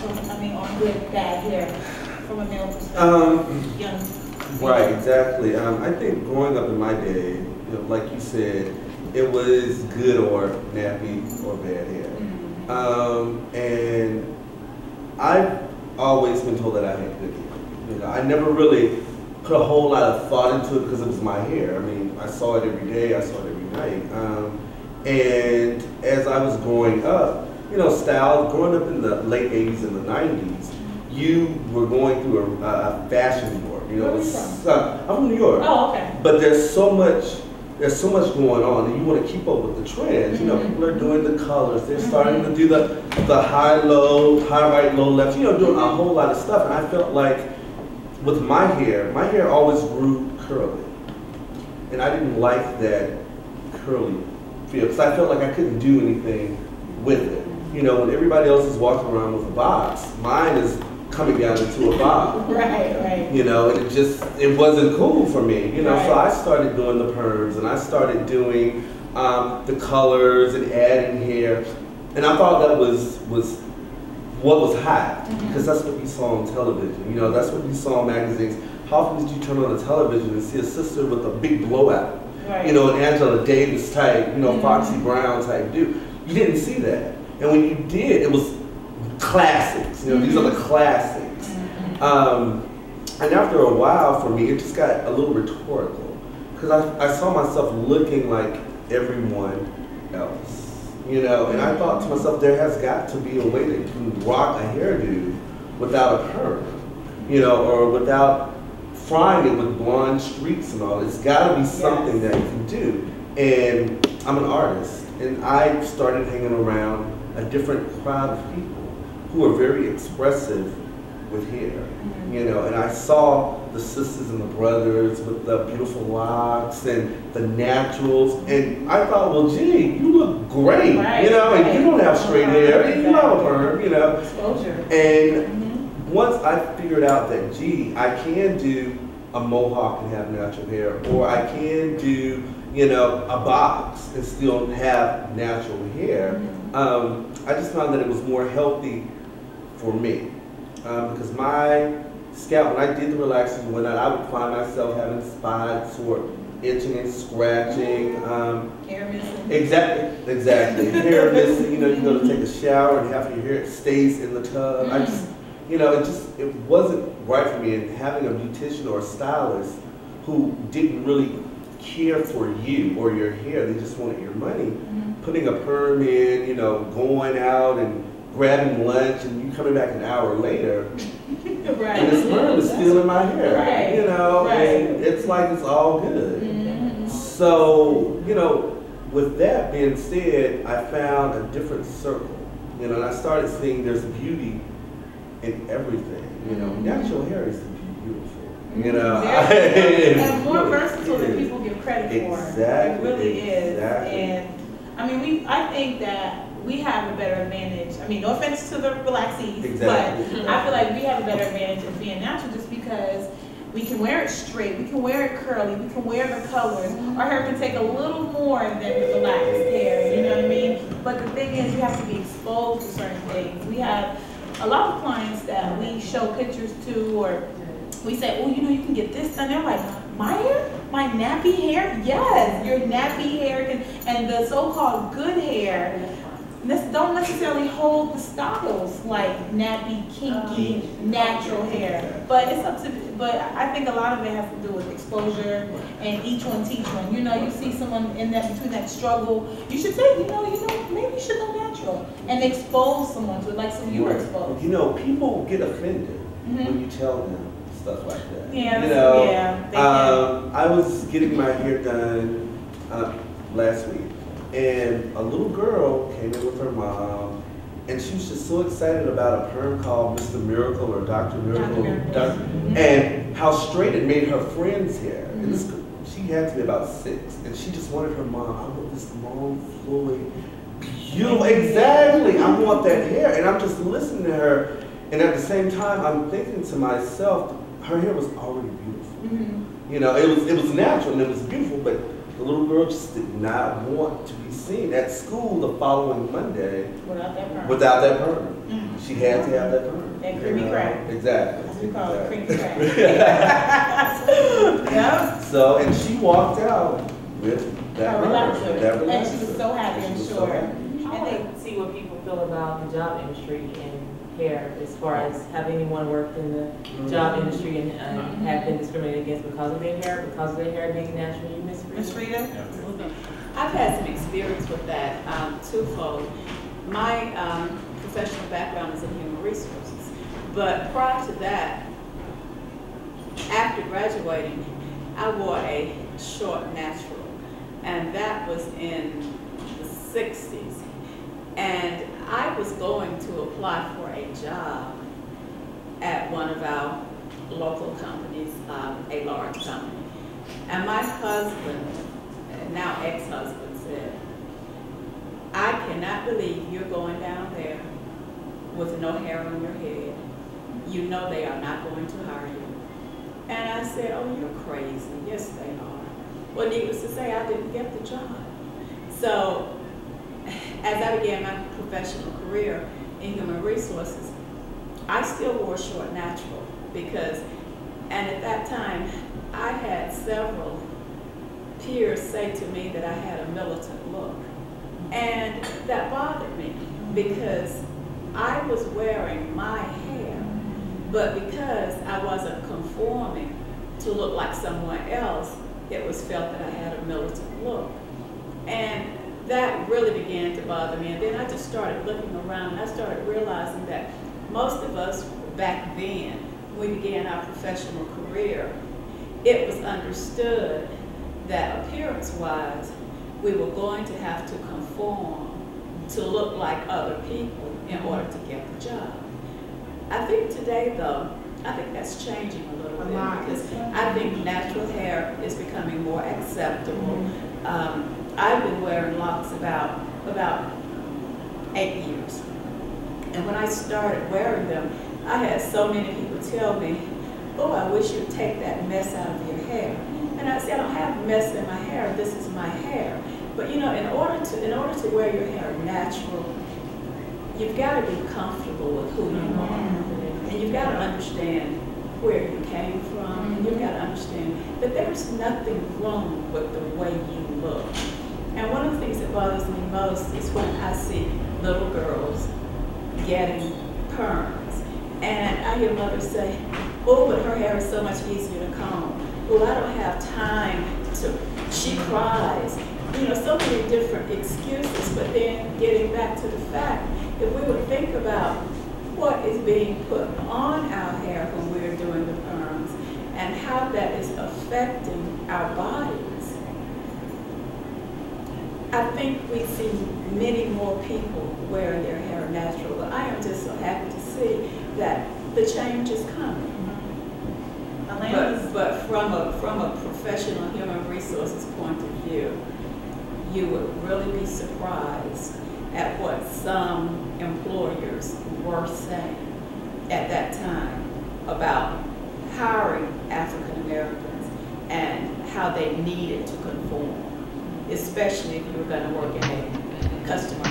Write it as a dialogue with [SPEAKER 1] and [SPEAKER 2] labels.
[SPEAKER 1] natural, I mean, on good, bad hair from a male perspective? Young.
[SPEAKER 2] Right, exactly. I think growing up in my day, you know, like you said, it was good or nappy or bad hair. And I've always been told that I had good hair. You know, I never really put a whole lot of thought into it because it was my hair. I mean, I saw it every day, I saw it every night. And as I was growing up, you know, growing up in the late 80s and the 90s, you were going through a fashion war. You know,
[SPEAKER 1] Where are you from?
[SPEAKER 2] I'm from New York.
[SPEAKER 1] Oh, okay.
[SPEAKER 2] But there's so much going on, and you want to keep up with the trends. You know, people are doing the colors. They're starting to do the high, low, high right, low left. You know, doing a whole lot of stuff. And I felt like with my hair always grew curly, and I didn't like that curly feel because I felt like I couldn't do anything with it. You know, when everybody else is walking around with a box, mine is coming down into a bob.
[SPEAKER 1] Right.
[SPEAKER 2] You know, and it wasn't cool for me. You know,
[SPEAKER 1] Right.
[SPEAKER 2] so I started doing the perms and I started doing the colors and adding hair, and I thought that was what was hot because that's what you saw on television. You know, that's what you saw in magazines. How often did you turn on the television and see a sister with a big blowout?
[SPEAKER 1] Right.
[SPEAKER 2] You know, an Angela Davis type, you know, Foxy Brown type dude. You didn't see that, and when you did, it was classics. You know, these are the classics. And after a while, for me, it just got a little rhetorical because I saw myself looking like everyone else. You know, and I thought to myself, there has got to be a way that you can rock a hairdo without a perm, you know, or without frying it with blonde streaks and all. It's got to be something that you can do. And I'm an artist, and I started hanging around a different crowd of people who are very expressive with hair, you know, and I saw the sisters and the brothers with the beautiful locks and the naturals, and I thought, well, gee, you look great, you know, and you don't have straight hair, and you have a perm, you know.
[SPEAKER 1] Exposure.
[SPEAKER 2] And once I figured out that, gee, I can do a mohawk and have natural hair, or I can do, you know, a box and still have natural hair, I just found that it was more healthy for me. Because my scalp, when I did the relaxers and whatnot, I would find myself having spots or itching and scratching.
[SPEAKER 1] Hair missing.
[SPEAKER 2] Exactly. Hair missing, you know, you go to take a shower and half of your hair stays in the tub. I just, you know, it wasn't right for me. And having a beautician or a stylist who didn't really care for you or your hair, they just wanted your money, putting a perm in, you know, going out and grabbing lunch and you coming back an hour later, and this perm is still in my hair, you know, and it's like it's all good. So, you know, with that being said, I found a different circle, you know, and I started seeing there's beauty in everything, you know. Natural hair is beautiful, you know.
[SPEAKER 1] And more versatile than people give credit for.
[SPEAKER 2] Exactly.
[SPEAKER 1] It really is.
[SPEAKER 2] Exactly.
[SPEAKER 1] And I mean, I think that we have a better advantage. I mean, no offense to the relaxees, but I feel like we have a better advantage of being natural just because we can wear it straight, we can wear it curly, we can wear the colors. Our hair can take a little more than the relaxed hair, you know what I mean? But the thing is, you have to be exposed to certain things. We have a lot of clients that we show pictures to, or we say, oh, you know, you can get this done. They're like, my hair? My nappy hair? Yes, your nappy hair can, and the so-called good hair don't necessarily hold the styles like nappy, kinky, natural hair. But it's up to, but I think a lot of it has to do with exposure and each one teach one. You know, you see someone in that, between that struggle, you should say, you know, maybe you should go natural and expose someone to it, like so you were exposed.
[SPEAKER 2] You know, people get offended when you tell them stuff like that.
[SPEAKER 1] Yeah,
[SPEAKER 2] you know,
[SPEAKER 1] yeah,
[SPEAKER 2] I was getting my hair done last week, and a little girl came in with her mom, and she was just so excited about a perm called Mr. Miracle or Dr. Miracle, and how straight it made her friend's hair. And this, she had to be about 6, and she just wanted her mom, I want this long, flowing, beautiful, exactly, I want that hair. And I'm just listening to her, and at the same time, I'm thinking to myself, her hair was already beautiful. You know, it was natural and it was beautiful, but The little girl just did not want to be seen at school the following Monday without that perm. She had to have that perm.
[SPEAKER 1] That creamy crack.
[SPEAKER 2] Exactly.
[SPEAKER 1] That's what we call it, creamy crack.
[SPEAKER 2] Yeah. So, and she walked out with that perm.
[SPEAKER 1] And she was so happy, I'm sure.
[SPEAKER 3] I want to see what people feel about the job industry and hair, as far as have anyone worked in the job industry and have been discriminated against because of their hair being natural. You, Miss Rita?
[SPEAKER 4] I've had some experience with that twofold. My professional background is in human resources, but prior to that, after graduating, I wore a short natural, and that was in the 60s. And I was going to apply for a job at one of our local companies, a large company. And my husband, now ex-husband, said, I cannot believe you're going down there with no hair on your head. You know they are not going to hire you. And I said, oh, you're crazy. Yes, they are. Well, needless to say, I didn't get the job. So, as I began my professional career in human resources, I still wore short natural because, and at that time, I had several peers say to me that I had a militant look. And that bothered me because I was wearing my hair, but because I wasn't conforming to look like someone else, it was felt that I had a militant look. And that really began to bother me. And then I just started looking around and I started realizing that most of us back then, when we began our professional career, it was understood that appearance-wise, we were going to have to conform to look like other people in order to get the job. I think today, though, I think that's changing a little bit because I think natural hair is becoming more acceptable. I've been wearing locks about 8 years. And when I started wearing them, I had so many people tell me, oh, I wish you'd take that mess out of your hair. And I said, I don't have mess in my hair, this is my hair. But you know, in order to wear your hair natural, you've got to be comfortable with who you are. And you've got to understand where you came from. And you've got to understand that there's nothing wrong with the way you look. And one of the things that bothers me most is when I see little girls getting perms. And I hear mothers say, oh, but her hair is so much easier to comb. Oh, I don't have time to, she cries. You know, so many different excuses, but then getting back to the fact, if we would think about what is being put on our hair when we're doing the perms and how that is affecting our bodies, I think we see many more people wearing their hair natural, but I am just so happy to see that the change is coming. But from a professional human resources point of view, you would really be surprised at what some employers were saying at that time about hiring African Americans and how they needed to conform, especially if you were going to work in a customer